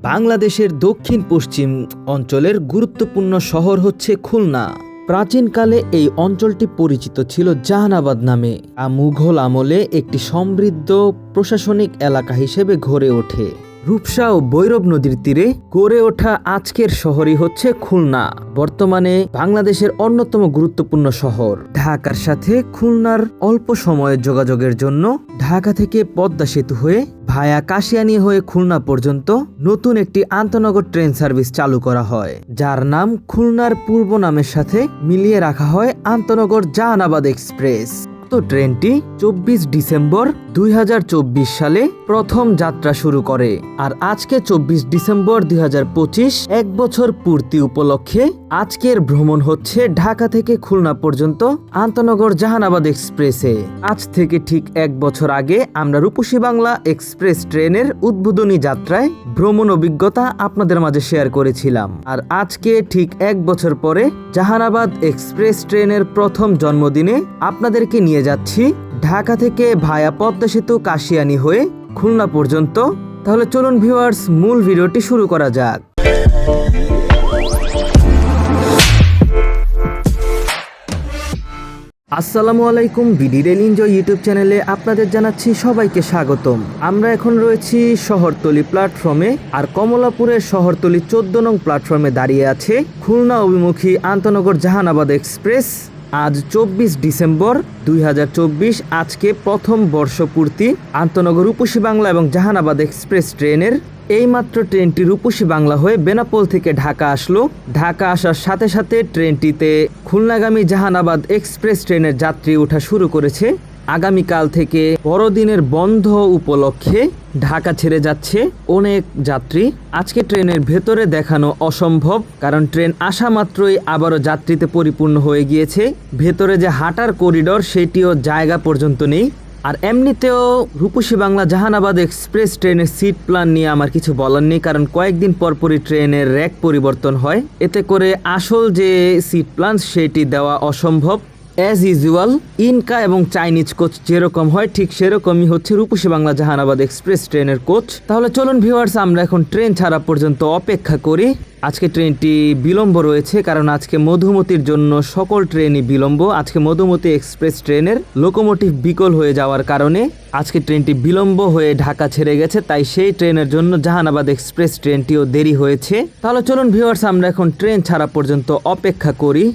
বাংলাদেশের দক্ষিণ পশ্চিম অঞ্চলের গুরুত্বপূর্ণ শহর হচ্ছে খুলনা। প্রাচীনকালে এই অঞ্চলটি পরিচিত ছিল জাহানাবাদ নামে। মুঘল আমলে একটি সমৃদ্ধ প্রশাসনিক এলাকা হিসেবে গড়ে ওঠে। রূপসা ও ভৈরব নদীর তীরে গড়ে ওঠা আজকের শহরই হচ্ছে খুলনা। বর্তমানে বাংলাদেশের অন্যতম গুরুত্বপূর্ণ শহর। ঢাকার সাথে খুলনার অল্প সময়ের যোগাযোগের জন্য ঢাকা থেকে পদ্মা সেতু হয়ে ভায়া কাশিয়ানী হয়ে খুলনা পর্যন্ত নতুন একটি আন্তনগর ট্রেন সার্ভিস চালু করা হয়, যার নাম খুলনার পূর্ব নামের সাথে মিলিয়ে রাখা হয় আন্তনগর জাহানাবাদ এক্সপ্রেস। ট্রেনটি 24 ডিসেম্বর 2024 সালে প্রথম যাত্রা শুরু করে। আর আজকে 24 ডিসেম্বর 2025 এক বছর পূর্তি উপলক্ষে আজকের ভ্রমণ হচ্ছে ঢাকা থেকে খুলনা পর্যন্ত আন্তনগর জাহানাবাদ এক্সপ্রেসে। আজ থেকে ঠিক এক বছর আগে আমরা রূপসী বাংলা এক্সপ্রেস ট্রেনের উদ্বোধনী যাত্রায় ভ্রমণ অভিজ্ঞতা আপনাদের মাঝে শেয়ার করেছিলাম। আর আজকে ঠিক এক বছর পরে জাহানাবাদ এক্সপ্রেস ট্রেনের প্রথম জন্মদিনে আপনাদেরকে নিয়ে যাচ্ছি ঢাকা থেকে ভায়া পদ্মা সেতু কাশিয়ানী হয়ে খুলনা পর্যন্ত। তাহলে চলুন ভিউয়ার্স, মূল ভিডিওটি শুরু করা যাক। আসসালামু আলাইকুম, বিডি রেল এনজয় ইউটিউব চ্যানেলে আপনাদের জানাচ্ছি সবাইকে স্বাগতম। আমরা এখন রয়েছি শহরতলি প্ল্যাটফর্মে, আর কমলাপুরের শহরতলি 14 নং প্ল্যাটফর্মে দাঁড়িয়ে আছে খুলনা অভিমুখী আন্তনগর জাহানাবাদ এক্সপ্রেস। আজ 24 ডিসেম্বর 2024, আজকে প্রথম বর্ষপূর্তি আন্তনগর রূপসী বাংলা এবং জাহানাবাদ এক্সপ্রেস ট্রেনের। এইমাত্র ট্রেনটি রূপসী বাংলা হয়ে বেনাপোল থেকে ঢাকা আসলো। ঢাকা আসার সাথে সাথে ট্রেনটিতে খুলনাগামী জাহানাবাদ এক্সপ্রেস ট্রেনের যাত্রী ওঠা শুরু করেছে। আগামীকাল থেকে বড়দিনের বন্ধ উপলক্ষে ঢাকা ছেড়ে যাচ্ছে অনেক যাত্রী। আজকে ট্রেনের ভেতরে দেখানো অসম্ভব, কারণ ট্রেন আসা মাত্রই আবারও যাত্রীতে পরিপূর্ণ হয়ে গিয়েছে। ভেতরে যে হাঁটার করিডোর সেটিও জায়গা পর্যন্ত নেই। আর এমনিতেও রূপসী বাংলা জাহানাবাদ এক্সপ্রেস ট্রেনের সিট প্ল্যান নিয়ে আমার কিছু বলার নেই, কারণ কয়েকদিন পরপরই ট্রেনের র্যাক পরিবর্তন হয়। এতে করে আসল যে সিট প্ল্যান সেটি দেওয়া অসম্ভব। অ্যাজ ইউজুয়াল ইনকা এবং চাইনিজ কোচ যেরকম হয় ঠিক সেরকমই হচ্ছে রূপসী বাংলা জাহানাবাদ এক্সপ্রেস ট্রেনের কোচ। তাহলে চলুন ভিউয়ার্স, আমরা এখন ট্রেন ছাড়া পর্যন্ত অপেক্ষা করি। আজকে ট্রেনটি বিলম্ব রয়েছে, কারণ আজকে মধুমতির জন্য সকল ট্রেনই বিলম্ব। আজকে মধুমতি এক্সপ্রেস ট্রেনের লোকোমোটিভ বিকল হয়ে যাওয়ার কারণে আজকে ট্রেনটি বিলম্ব হয়ে ঢাকা ছেড়ে গেছে, তাই সেই ট্রেনের জন্য জাহানাবাদ এক্সপ্রেস ট্রেনটিও দেরি হয়েছে। তাহলে চলুন ভিউয়ার্স, আমরা এখন ট্রেন ছাড়া পর্যন্ত অপেক্ষা করি।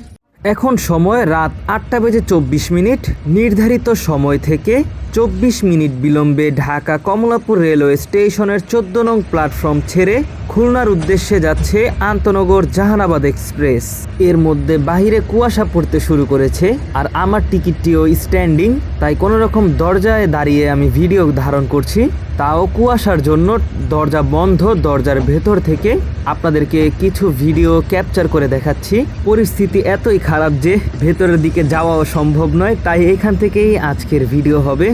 এখন সময় রাত 8:24। নির্ধারিত সময় থেকে 24 মিনিট বিলম্বে ঢাকা কমলাপুর রেলওয়ে স্টেশনের 14 নং প্ল্যাটফর্ম ছেড়ে খুলনার উদ্দেশ্যে যাচ্ছে আন্তনগর জাহানাবাদ এক্সপ্রেস। এর মধ্যে বাহিরে কুয়াশা পড়তে শুরু করেছে, আর আমার টিকিটটিও স্ট্যান্ডিং, তাই কোনো রকম দরজায় দাঁড়িয়ে আমি ভিডিও ধারণ করছি। তাও কুয়াশার জন্য দরজা বন্ধ। দরজার ভেতর থেকে আপনাদেরকে কিছু ভিডিও ক্যাপচার করে দেখাচ্ছি। পরিস্থিতি এতই খারাপ যে ভেতরের দিকে যাওয়াও সম্ভব নয়, তাই এখান থেকেই আজকের ভিডিও হবে।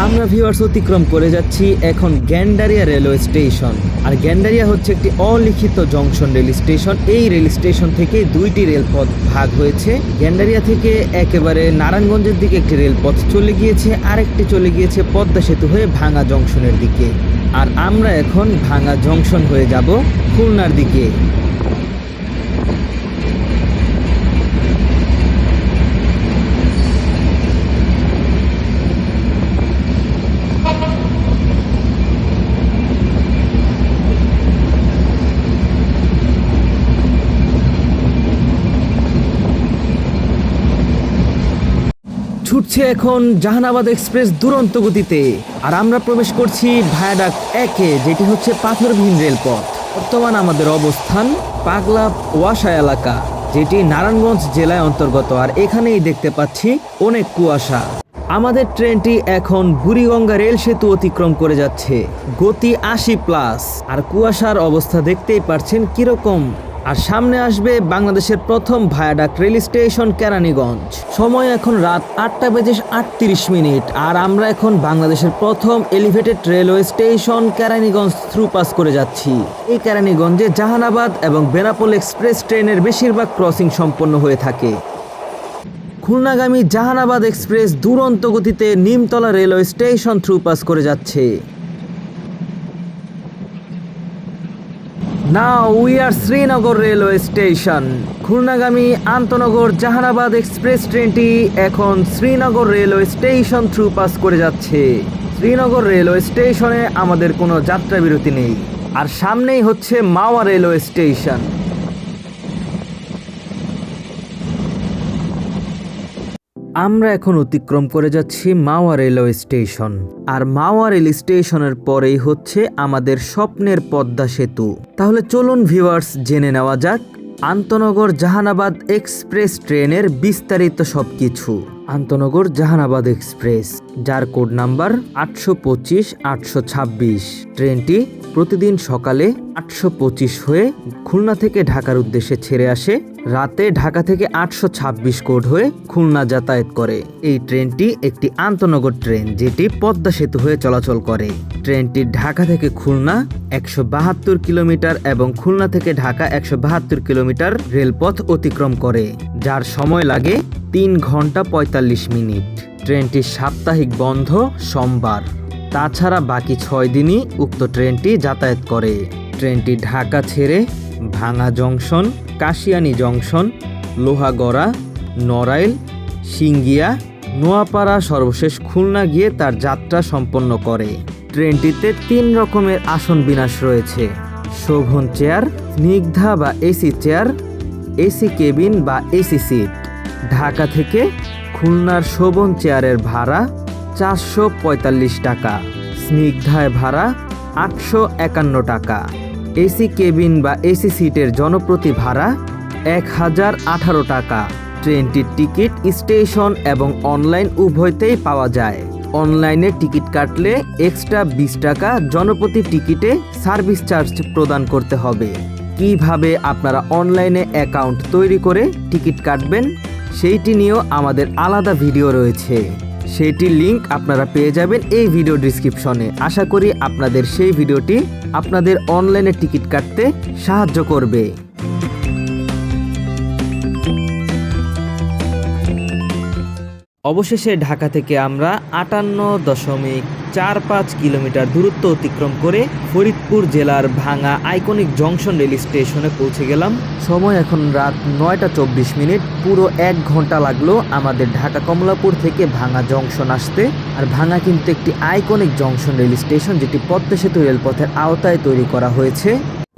আমরা ভিউয়ার্স অতিক্রম করে যাচ্ছি এখন গ্যান্ডারিয়া রেলওয়ে স্টেশন। আর গ্যান্ডারিয়া হচ্ছে একটি অলিখিত জংশন রেল স্টেশন। এই রেল স্টেশন থেকে দুইটি রেলপথ ভাগ হয়েছে। গ্যান্ডারিয়া থেকে একেবারে নারায়ণগঞ্জের দিকে একটি রেলপথ চলে গিয়েছে, আরেকটি চলে গিয়েছে পদ্মা সেতু হয়ে ভাঙা জংশনের দিকে। আর আমরা এখন ভাঙা জংশন হয়ে যাব খুলনার দিকে। ছুটছে এখন জাহানাবাদ এক্সপ্রেস দুরন্ত গতিতে, আর আমরা প্রবেশ করছি ভায়াডাক্ট 1-এ, যেটি হচ্ছে পাথরবিহীন রেলপথ। বর্তমান আমাদের অবস্থান পাগলা ওয়াসা এলাকা, যেটি নারায়ণগঞ্জ জেলায় অন্তর্গত। আর এখানেই দেখতে পাচ্ছি অনেক কুয়াশা। আমাদের ট্রেনটি এখন বুড়িগঙ্গা রেল সেতু অতিক্রম করে যাচ্ছে, গতি 80+। আর কুয়াশার অবস্থা দেখতেই পারছেন কিরকম। আর সামনে আসবে বাংলাদেশের প্রথম ভায়াডাক্ট রেল স্টেশন কেরানীগঞ্জ। সময় এখন রাত 8:38। আর আমরা এখন বাংলাদেশের প্রথম elevated railway station Keraniganj through pass করে যাচ্ছি। এই কেরানীগঞ্জে জাহানাবাদ এবং বেনাপোল এক্সপ্রেস ট্রেনের বেশিরভাগ ক্রসিং সম্পন্ন হয়ে থাকে। খুলনাগামী জাহানাবাদ এক্সপ্রেস দুরন্ত গতিতে Nimtala railway station through pass করে যাচ্ছে। Now we are Srinagar railway station. খুলনাগামী আন্তনগর জাহানাবাদ এক্সপ্রেস ট্রেনটি এখন Srinagar railway station through pass করে যাচ্ছে। শ্রীনগর রেলওয়ে স্টেশনে আমাদের কোনো যাত্রা বিরতি নেই। আর সামনেই হচ্ছে মাওয়া রেলওয়ে স্টেশন। আমরা এখন অতিক্রম করে যাচ্ছি মাওয়া রেলওয়ে স্টেশন। আর মাওয়া রেল স্টেশনের পরেই হচ্ছে আমাদের স্বপ্নের পদ্মা সেতু। তাহলে চলুন ভিউয়ার্স জেনে নেওয়া যাক আন্তনগর জাহানাবাদ এক্সপ্রেস ট্রেনের বিস্তারিত সবকিছু। আন্তনগর জাহানাবাদ এক্সপ্রেস, যার কোড নাম্বার 825-826। ট্রেনটি প্রতিদিন সকালে 825 হয়ে খুলনা থেকে ঢাকার উদ্দেশ্যে ছেড়ে আসে। রাতে ঢাকা থেকে 826 কোড হয়ে খুলনা যাতায়াত করে। এই ট্রেনটি একটি আন্তনগর ট্রেন, যেটি পদ্মা সেতু হয়ে চলাচল করে। ট্রেনটি ঢাকা থেকে খুলনা 172 কিলোমিটার এবং খুলনা থেকে ঢাকা 172 কিলোমিটার রেলপথ অতিক্রম করে, যার সময় লাগে 3 ঘন্টা 45 মিনিট। ট্রেনটি সাপ্তাহিক বন্ধ সোমবার। তাছাড়া বাকি 6 দিনই উক্ত ট্রেনটি যাতায়াত করে। ট্রেনটি ঢাকা ছেড়ে ভাঙা জংশন, কাশিয়ানী জংশন, লোহাগড়া, নড়াইল, সিঙ্গিয়া, নোয়াপাড়া সর্বশেষ খুলনা গিয়ে তার যাত্রা সম্পন্ন করে। ট্রেনটিতে 3 রকমের আসন বিন্যাস রয়েছে: শোভন চেয়ার, স্নিগ্ধা বা এসি চেয়ার, এসি কেবিন বা এসি সিট। ঢাকা থেকে খুলনার শোভন চেয়ারের ভাড়া 445 টাকা, স্নিগ্ধায় ভাড়া 851 টাকা। এসি কেবিন বা এসি সিটের জনপ্রতি ভাড়া 1018 টাকা। ট্রেনটির টিকিট স্টেশন এবং অনলাইন উভয়তেই পাওয়া যায়। অনলাইনে টিকিট কাটলে এক্সট্রা 20 টাকা জনপ্রতি টিকিটে সার্ভিস চার্জ প্রদান করতে হবে। কিভাবে আপনারা অনলাইনে অ্যাকাউন্ট তৈরি করে টিকিট কাটবেন সেইটি নিয়েও আমাদের আলাদা ভিডিও রয়েছে। সেটির লিংক আপনারা পেয়ে যাবেন এই ভিডিও ডেসক্রিপশনে। আশা করি আপনাদের সেই ভিডিওটি আপনাদের অনলাইনে টিকিট কাটতে সাহায্য করবে। অবশেষে ঢাকা থেকে আমরা 58.45 কিলোমিটার দূরত্ব অতিক্রম করে ফরিদপুর জেলার ভাঙা আইকনিক জংশন রেল স্টেশনে পৌঁছে গেলাম। সময় এখন রাত 9:24। পুরো 1 ঘন্টা লাগলো আমাদের ঢাকা কমলাপুর থেকে ভাঙা জংশন আসতে। আর ভাঙা কিন্তু একটি আইকনিক জংশন রেল স্টেশন, যেটি পদ্মা সেতু রেলপথের আওতায় তৈরি করা হয়েছে।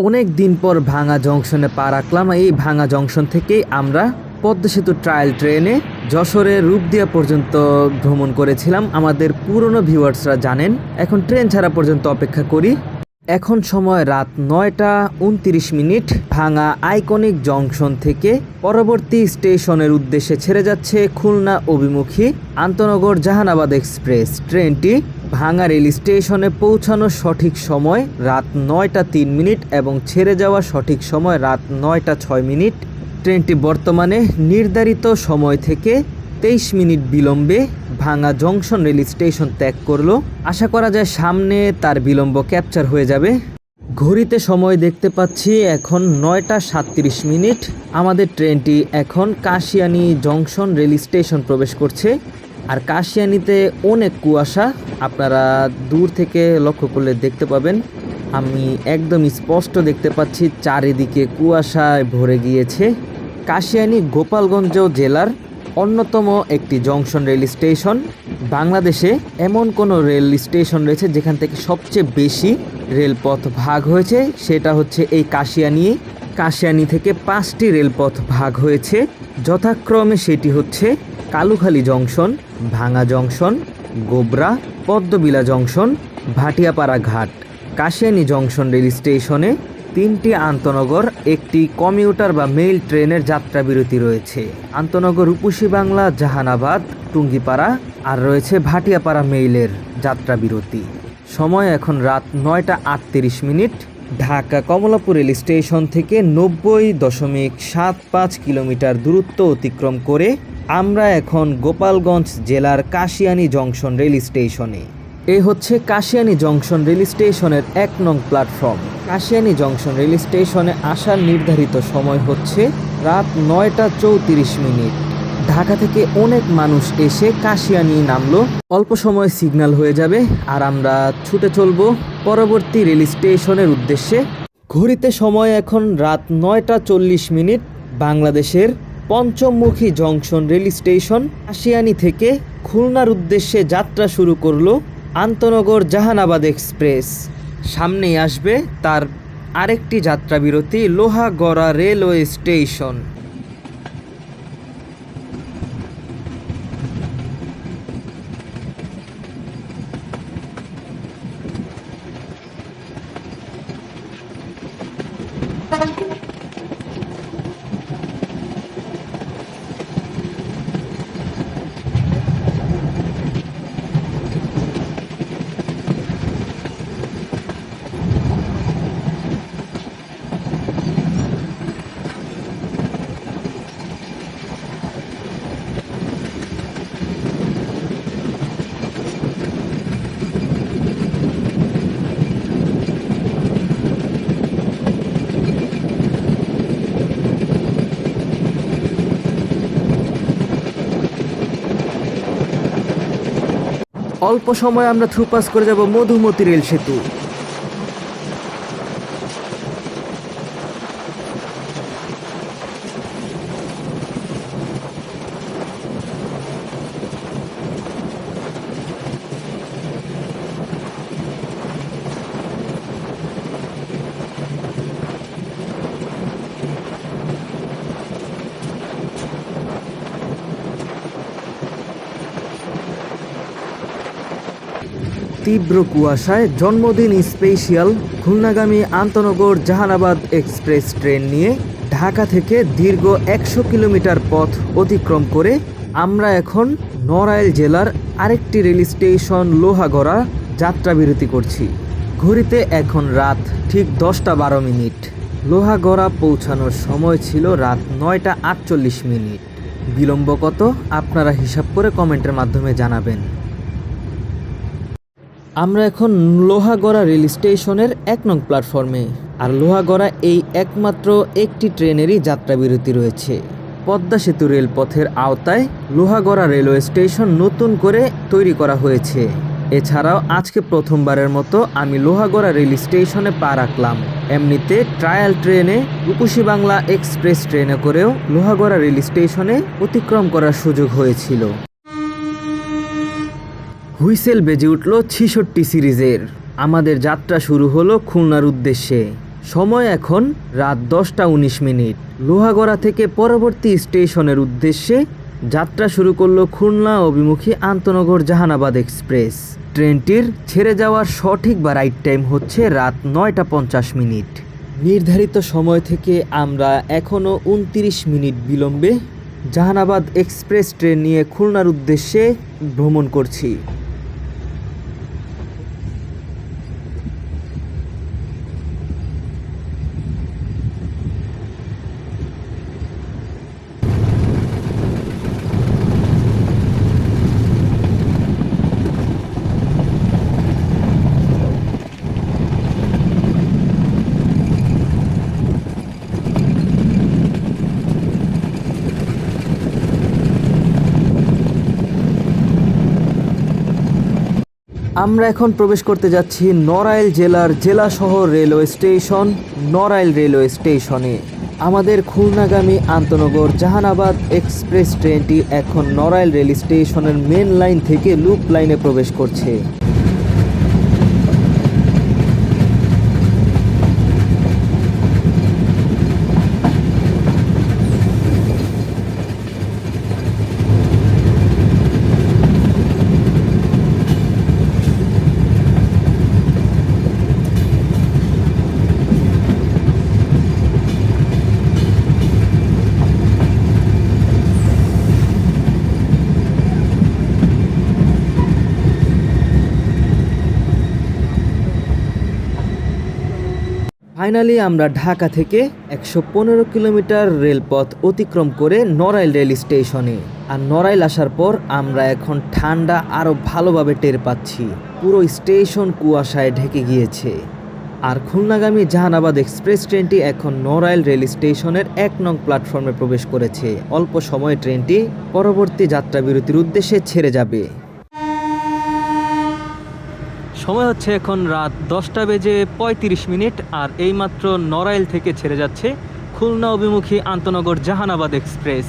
অনেক দিন পর ভাঙা জংশনে পা রাখলাম। এই ভাঙা জংশন থেকেই আমরা পদ্মা সেতু ট্রায়াল ট্রেনে যশোরের রূপদিয়া পর্যন্ত ভ্রমণ করেছিলাম। আমাদের পুরনো ভিউয়ার্সরা জানেন। এখন ট্রেন ছাড়া পর্যন্ত অপেক্ষা করি। এখন সময় রাত 9:29। ভাঙা আইকনিক জংশন থেকে পরবর্তী স্টেশনের উদ্দেশ্যে ছেড়ে যাচ্ছে খুলনা অভিমুখী আন্তনগর জাহানাবাদ এক্সপ্রেস। ট্রেনটি ভাঙা রেল স্টেশনে পৌঁছানোর সঠিক সময় রাত 9:03 এবং ছেড়ে যাওয়া সঠিক সময় রাত 9:06। ট্রেনটি বর্তমানে নির্ধারিত সময় থেকে 23 মিনিট বিলম্বে ভাঙা জংশন রেল স্টেশন ত্যাগ করলো। আশা করা যায় সামনে তার বিলম্ব ক্যাপচার হয়ে যাবে। ঘড়িতে সময় দেখতে পাচ্ছি এখন 9:37। আমাদের ট্রেনটি এখন কাশিয়ানী জংশন রেল স্টেশন প্রবেশ করছে। আর কাশিয়ানীতে অনেক কুয়াশা, আপনারা দূর থেকে লক্ষ্য করলে দেখতে পাবেন। আমি একদম স্পষ্ট দেখতে পাচ্ছি চারিদিকে কুয়াশায় ভরে গিয়েছে। কাশিয়ানী গোপালগঞ্জ জেলার অন্যতম একটি জংশন রেল স্টেশন। বাংলাদেশে এমন কোনো রেল স্টেশন রয়েছে যেখান থেকে সবচেয়ে বেশি রেলপথ ভাগ হয়েছে, সেটা হচ্ছে এই কাশিয়ানী। কাশিয়ানী থেকে 5টি রেলপথ ভাগ হয়েছে, যথাক্রমে সেটি হচ্ছে কালুখালী জংশন, ভাঙা জংশন, গোবরা, পদ্মবিলা জংশন, ভাটিয়াপাড়া ঘাট। কাশিয়ানী জংশন রেল স্টেশনে 3টি আন্তনগর, একটি কমিউটার বা মেইল ট্রেনের যাত্রা বিরতি রয়েছে। আন্তনগর রূপসী বাংলা, জাহানাবাদ, টুঙ্গিপাড়া, আর রয়েছে ভাটিয়াপাড়া মেইলের যাত্রা বিরতি। সময় এখন রাত 9:38। ঢাকা কমলাপুর রেল স্টেশন থেকে 90.75 কিলোমিটার দূরত্ব অতিক্রম করে আমরা এখন গোপালগঞ্জ জেলার কাশিয়ানী জংশন রেল স্টেশনে। এ হচ্ছে কাশিয়ানী জংশন রেল স্টেশনের 1 নং প্ল্যাটফর্ম। কাশিয়ানী জংশন রেল স্টেশনে আসার নির্ধারিত সময় হচ্ছে রাত 9টা 34 মিনিট। ঢাকা থেকে অনেক মানুষ এসে কাশিয়ানী নামলো, অল্প সময় সিগন্যাল হয়ে যাবে আর আমরা ছুটে চলবো পরবর্তী রেল স্টেশনের উদ্দেশ্যে। ঘড়িতে সময় এখন রাত 9টা 40 মিনিট। বাংলাদেশের পঞ্চমুখী জংশন রেল স্টেশন কাশিয়ানী থেকে খুলনার উদ্দেশ্যে যাত্রা শুরু করলো আন্তনগর জাহানাবাদ এক্সপ্রেস। সামনেই আসবে তার আরেকটি যাত্রা বিরতি লোহাগড়া রেলওয়ে স্টেশন। অল্প সময় আমরা থ্রুপাস করে যাব মধুমতি রেল সেতু। তীব্র কুয়াশায় জন্মদিন স্পেশাল খুলনাগামী আন্তনগর জাহানাবাদ এক্সপ্রেস ট্রেন নিয়ে ঢাকা থেকে দীর্ঘ 100 কিলোমিটার পথ অতিক্রম করে আমরা এখন নড়াইল জেলার আরেকটি রেল স্টেশন লোহাগড়া যাত্রা বিরতি করছি। ঘড়িতে এখন রাত ঠিক 10টা 12 মিনিট। লোহাগড়া পৌঁছানোর সময় ছিল রাত 9টা 48 মিনিট। বিলম্ব কত আপনারা হিসাব করে কমেন্টের মাধ্যমে জানাবেন। আমরা এখন লোহাগড়া রেল স্টেশনের 1 নং প্ল্যাটফর্মে। আর লোহাগড়া এই একমাত্র একটি ট্রেনেরই যাত্রা বিরতি রয়েছে। পদ্মা সেতু রেলপথের আওতায় লোহাগড়া রেলওয়ে স্টেশন নতুন করে তৈরি করা হয়েছে। এছাড়াও আজকে প্রথমবারের মতো আমি লোহাগড়া রেল স্টেশনে পা রাখলাম। এমনিতে ট্রায়াল ট্রেনে রূপসী বাংলা এক্সপ্রেস ট্রেনে করেও লোহাগড়া রেল স্টেশনে অতিক্রম করার সুযোগ হয়েছিল। হুইসেল বেজে উঠল 66 সিরিজের। আমাদের যাত্রা শুরু হলো খুলনার উদ্দেশ্যে। সময় এখন রাত 10টা 19 মিনিট। লোহাগড়া থেকে পরবর্তী স্টেশনের উদ্দেশ্যে যাত্রা শুরু করলো খুলনা অভিমুখী আন্তনগর জাহানাবাদ এক্সপ্রেস। ট্রেনটির ছেড়ে যাওয়ার সঠিক বা রাইট টাইম হচ্ছে রাত 9টা 50 মিনিট। নির্ধারিত সময় থেকে আমরা এখনও 29 মিনিট বিলম্বে জাহানাবাদ এক্সপ্রেস ট্রেন নিয়ে খুলনার উদ্দেশ্যে ভ্রমণ করছি। আমরা এখন প্রবেশ করতে যাচ্ছি নড়াইল জেলার জেলা শহর রেলওয়ে স্টেশন নড়াইল রেলওয়ে স্টেশনে। আমাদের খুলনাগামী আন্তনগর জাহানাবাদ এক্সপ্রেস ট্রেনটি এখন নড়াইল রেল স্টেশনের মেন লাইন থেকে লুপ লাইনে প্রবেশ করছে। ফাইনালি আমরা ঢাকা থেকে 115 কিলোমিটার রেলপথ অতিক্রম করে নড়াইল রেল স্টেশনে। আর নড়াইল আসার পর আমরা এখন ঠান্ডা আরও ভালোভাবে টের পাচ্ছি। পুরো স্টেশন কুয়াশায় ঢেকে গিয়েছে। আর খুলনাগামী জাহানাবাদ এক্সপ্রেস ট্রেনটি এখন নড়াইল রেল স্টেশনের 1 নং প্ল্যাটফর্মে প্রবেশ করেছে। অল্প সময়ে ট্রেনটি পরবর্তী যাত্রা বিরতির উদ্দেশ্যে ছেড়ে যাবে। সময় হচ্ছে এখন রাত 10:35 আর এইমাত্র নড়াইল থেকে ছেড়ে যাচ্ছে খুলনা অভিমুখী আন্তনগর জাহানাবাদ এক্সপ্রেস।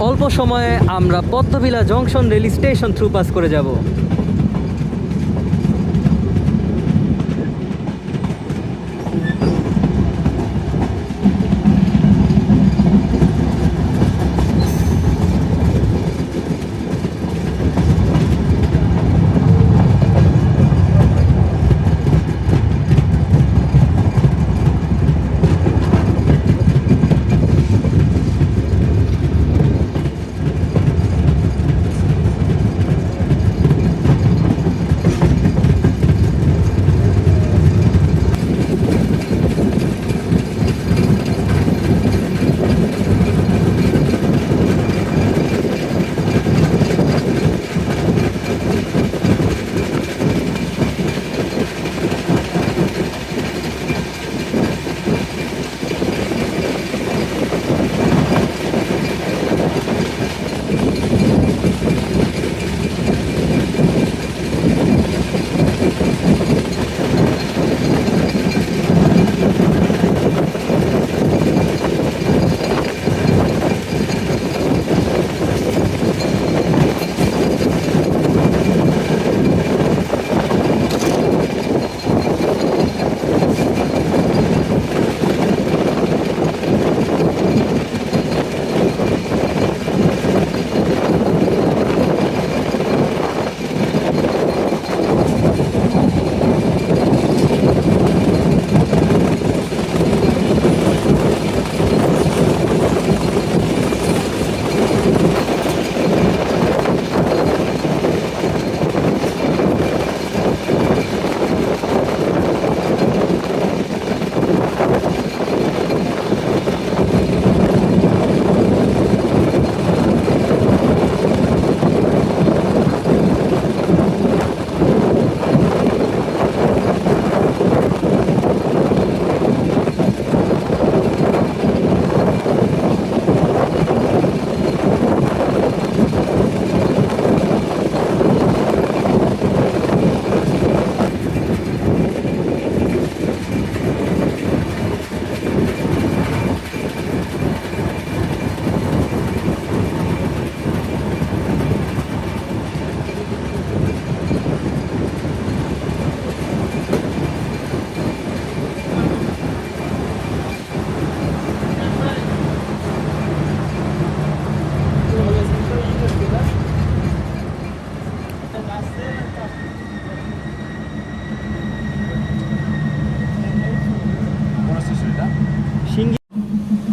অল্প সময়ে আমরা Padmabila junction rail station through pass করে যাব।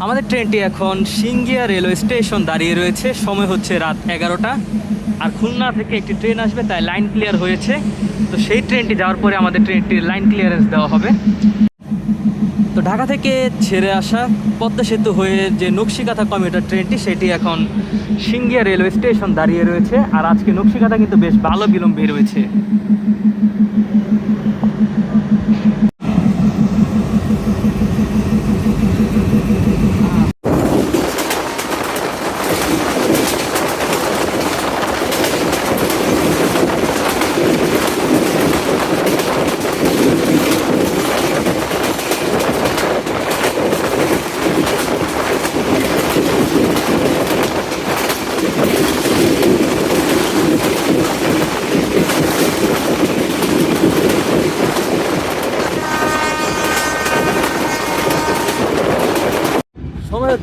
আমাদের ট্রেনটি এখন সিঙ্গিয়া রেলওয়ে স্টেশন দাঁড়িয়ে রয়েছে। সময় হচ্ছে রাত 11টা। আর খুলনা থেকে একটি ট্রেন আসবে, তাই লাইন ক্লিয়ার হয়েছে। তো সেই ট্রেনটি যাওয়ার পরে আমাদের ট্রেনটির লাইন ক্লিয়ারেন্স দেওয়া হবে। তো ঢাকা থেকে ছেড়ে আসা পদ্মা সেতু হয়ে যে নকশিকাথা কমিউটার ট্রেনটি, সেটি এখন সিঙ্গিয়া রেলওয়ে স্টেশন দাঁড়িয়ে রয়েছে। আর আজকে নকশিকাথা কিন্তু বেশ ভালো বিলম্বে রয়েছে।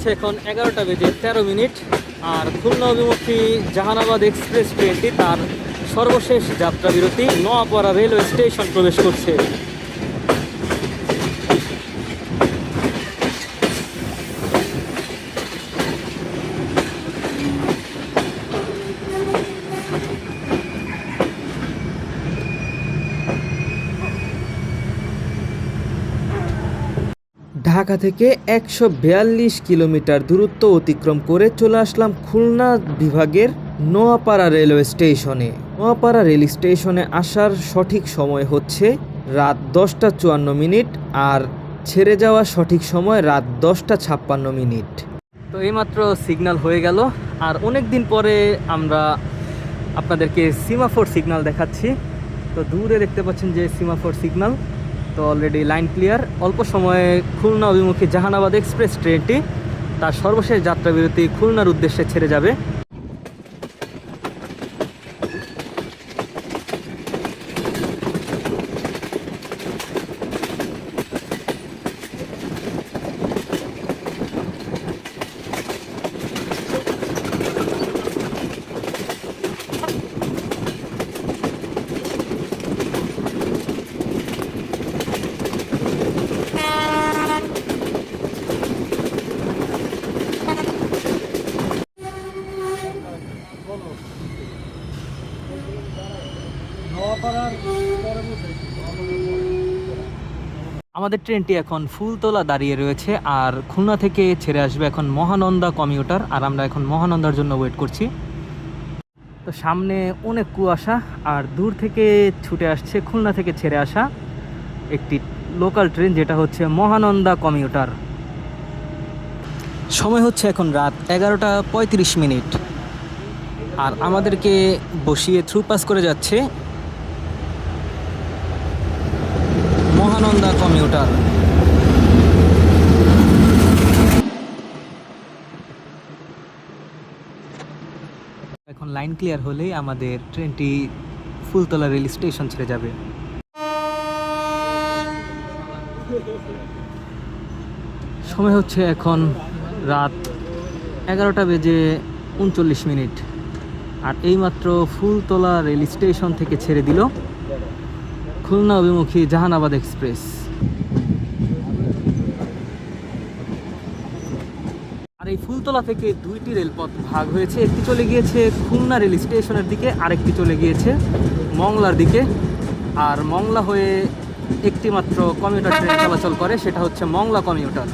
হচ্ছে এখন 11:13 আর খুলনা অভিমুখী জাহানাবাদ এক্সপ্রেস ট্রেনটি তার সর্বশেষ যাত্রা বিরতি নোয়াপাড়া রেলওয়ে স্টেশন প্রবেশ করছে। ঢাকা থেকে 142 কিলোমিটার দূরত্ব অতিক্রম করে চলে আসলাম খুলনা বিভাগের নোয়াপাড়া রেলওয়ে স্টেশনে। নোয়াপাড়া রেল স্টেশনে আসার সঠিক সময় হচ্ছে রাত 10:54 আর ছেড়ে যাওয়া সঠিক সময় রাত 10:56। তো এইমাত্র সিগন্যাল হয়ে গেল, আর অনেক দিন পরে আমরা আপনাদেরকে সিমাফোর সিগন্যাল দেখাচ্ছি। তো দূরে দেখতে পাচ্ছেন যে সিমাফোর সিগন্যাল, তো অলরেডি লাইন ক্লিয়ার। অল্প সময়ে খুলনা অভিমুখী জাহানাবাদ এক্সপ্রেস ট্রেনটি তার সর্বশেষ যাত্রা বিরতি খুলনার উদ্দেশ্যে ছেড়ে যাবে। আমাদের ট্রেনটি এখন ফুলতলা দাঁড়িয়ে রয়েছে, আর খুলনা থেকে ছেড়ে আসবে এখন মহানন্দা কমিউটার, আর আমরা এখন মহানন্দার জন্য ওয়েট করছি। তো সামনে অনেক কুয়াশা, আর দূর থেকে ছুটে আসছে খুলনা থেকে ছেড়ে আসা একটি লোকাল ট্রেন, যেটা হচ্ছে মহানন্দা কমিউটার। সময় হচ্ছে এখন রাত 11:35, আর আমাদেরকে বসিয়ে থ্রু পাস করে যাচ্ছে মহানন্দা কমিউটার। এখন লাইন ক্লিয়ার হলেই আমাদের ট্রেনটি ফুলতলা রেল স্টেশন ছেড়ে যাবে। সময় হচ্ছে এখন রাত 11:39, আর এইমাত্র ফুলতলা রেল স্টেশন থেকে ছেড়ে দিল খুলনা অভিমুখী জাহানাবাদ এক্সপ্রেস। আর এই ফুলতলা থেকে দুইটি রেলপথ ভাগ হয়েছে, একটি চলে গিয়েছে খুলনা রেল স্টেশনের দিকে, আরেকটি চলে গিয়েছে মংলার দিকে। আর মংলা হয়ে একটি মাত্র কমিউটার ট্রেন চলাচল করে, সেটা হচ্ছে মংলা কমিউটার।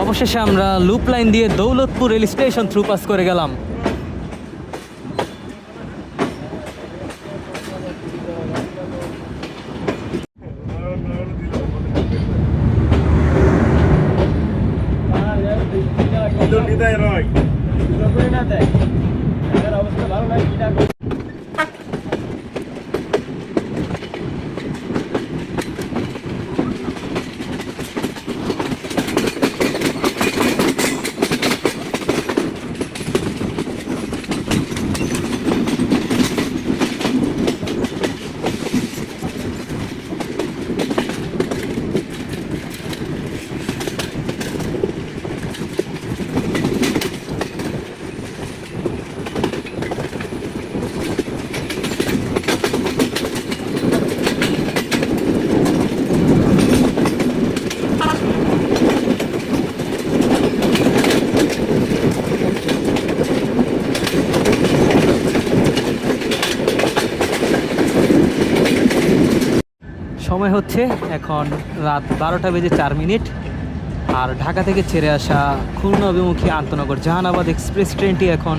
অবশেষে আমরা লুপ লাইন দিয়ে Daulatpur rail station through pass করে গেলাম। সময় হচ্ছে এখন রাত 12:04। আর ঢাকা থেকে ছেড়ে আসা খুলনা অভিমুখী আন্তনগর জাহানাবাদ এক্সপ্রেস ট্রেনটি এখন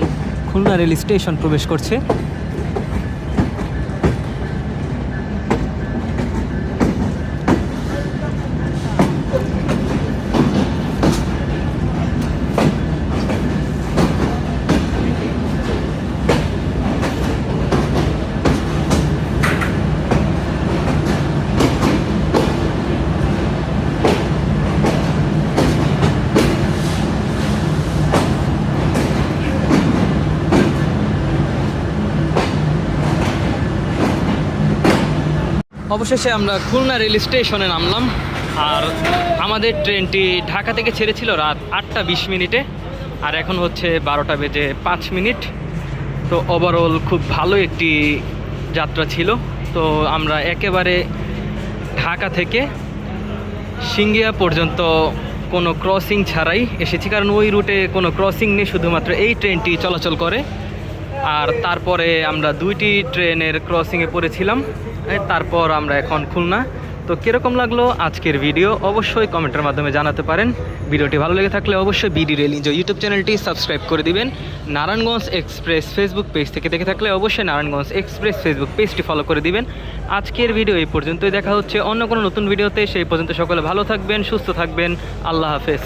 খুলনা রেল স্টেশন প্রবেশ করছে। অবশেষে আমরা খুলনা রেল স্টেশনে নামলাম। আর আমাদের ট্রেনটি ঢাকা থেকে ছেড়েছিল রাত 8:20 আর এখন হচ্ছে 12:05। তো ওভারঅল খুব ভালো একটি যাত্রা ছিল। তো আমরা একেবারে ঢাকা থেকে সিঙ্গিয়া পর্যন্ত কোনো ক্রসিং ছাড়াই এসেছি, কারণ ওই রুটে কোনো ক্রসিং নেই, শুধুমাত্র এই ট্রেনটি চলাচল করে। আর তারপরে আমরা 2টি ট্রেনের ক্রসিংয়ে পড়েছিলাম। তারপর আমরা এখন খুলনা। তো কীরকম লাগলো আজকের ভিডিও অবশ্যই কমেন্টের মাধ্যমে জানাতে পারেন। ভিডিওটি ভালো লেগে থাকলে অবশ্যই বিডি রেল এনজয় ইউটিউব চ্যানেলটি সাবস্ক্রাইব করে দিবেন। নারায়ণগঞ্জ এক্সপ্রেস ফেসবুক পেজ থেকে দেখে থাকলে অবশ্যই নারায়ণগঞ্জ এক্সপ্রেস ফেসবুক পেজটি ফলো করে দিবেন। আজকের ভিডিও এই পর্যন্তই, দেখা হচ্ছে অন্য কোনো নতুন ভিডিওতে। সেই পর্যন্ত সকলে ভালো থাকবেন, সুস্থ থাকবেন। আল্লাহ হাফেজ।